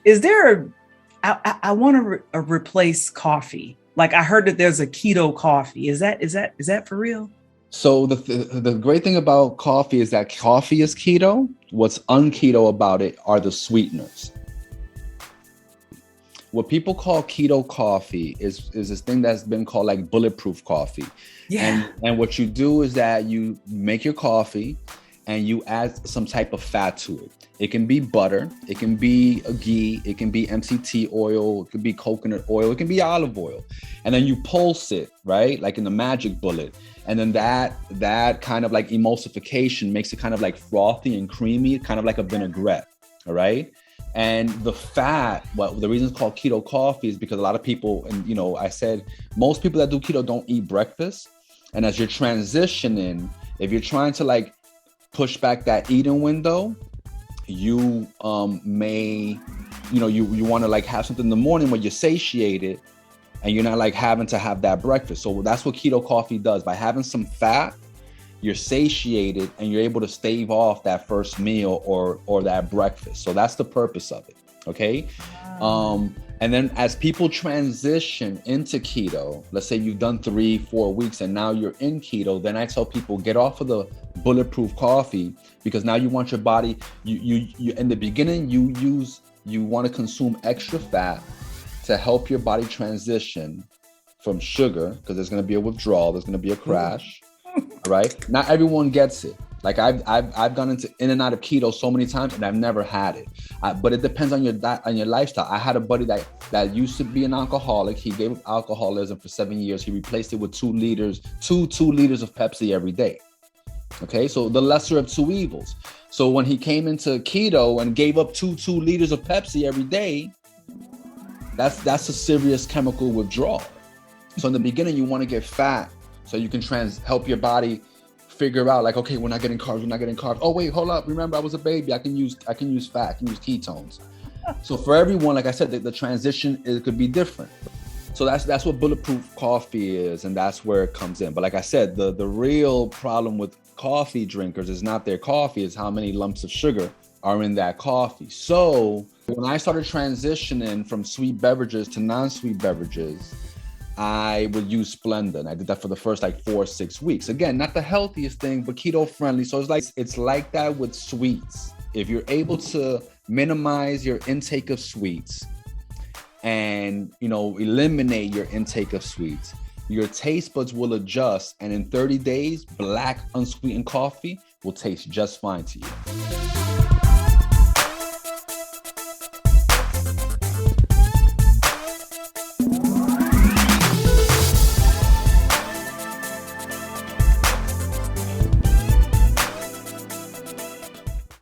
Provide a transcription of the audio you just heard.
Is there I want to replace coffee. Like I heard that there's a keto coffee. Is that for real? So the great thing about coffee is that coffee is keto. What's unketo about it are the sweeteners. What people call keto coffee is this thing that's been called like bulletproof coffee. Yeah. And what you do is that you make your coffee and you add some type of fat to it. It can be butter, it can be a ghee, it can be MCT oil, it can be coconut oil, it can be olive oil. And then you pulse it, right? Like in the magic bullet. And then that kind of like emulsification makes it kind of like frothy and creamy, kind of like a vinaigrette, all right? And the fat, well, the reason it's called keto coffee is because a lot of people, and you know, I said most people that do keto don't eat breakfast. And as you're transitioning, if you're trying to like push back that eating window, you may, you know, you want to like have something in the morning when you're satiated and you're not like having to have that breakfast. So that's what keto coffee does. By having some fat, you're satiated and you're able to stave off that first meal or that breakfast. So that's the purpose of it. Okay. Wow. And then as people transition into keto, let's say you've done 3-4 weeks and now you're in keto, then I tell people get off of the bulletproof coffee, because now you want your body, you in the beginning, you want to consume extra fat to help your body transition from sugar, because there's going to be a withdrawal, there's going to be a crash. Right? Not everyone gets it. Like I've gone in and out of keto so many times and I've never had it. But it depends on your diet, on your lifestyle. I had a buddy that used to be an alcoholic. He gave up alcoholism for 7 years. He replaced it with 2 liters of Pepsi every day. Okay, so the lesser of two evils. So when he came into keto and gave up 2 liters of Pepsi every day, that's a serious chemical withdrawal. So in the beginning, you want to get fat so you can help your body figure out like, okay, we're not getting carbs. Oh wait, hold up. Remember, I was a baby. I can use fat, I can use ketones. So for everyone, like I said, the transition could be different. So that's what bulletproof coffee is, and that's where it comes in. But like I said, the real problem with coffee drinkers is not their coffee, it's how many lumps of sugar are in that coffee. So when I started transitioning from sweet beverages to non-sweet beverages, I would use Splenda, and I did that for the first like 4-6 weeks. Again, not the healthiest thing, but keto friendly. So it's like that with sweets. If you're able to minimize your intake of sweets and, you know, eliminate your intake of sweets, your taste buds will adjust, and in 30 days, black unsweetened coffee will taste just fine to you.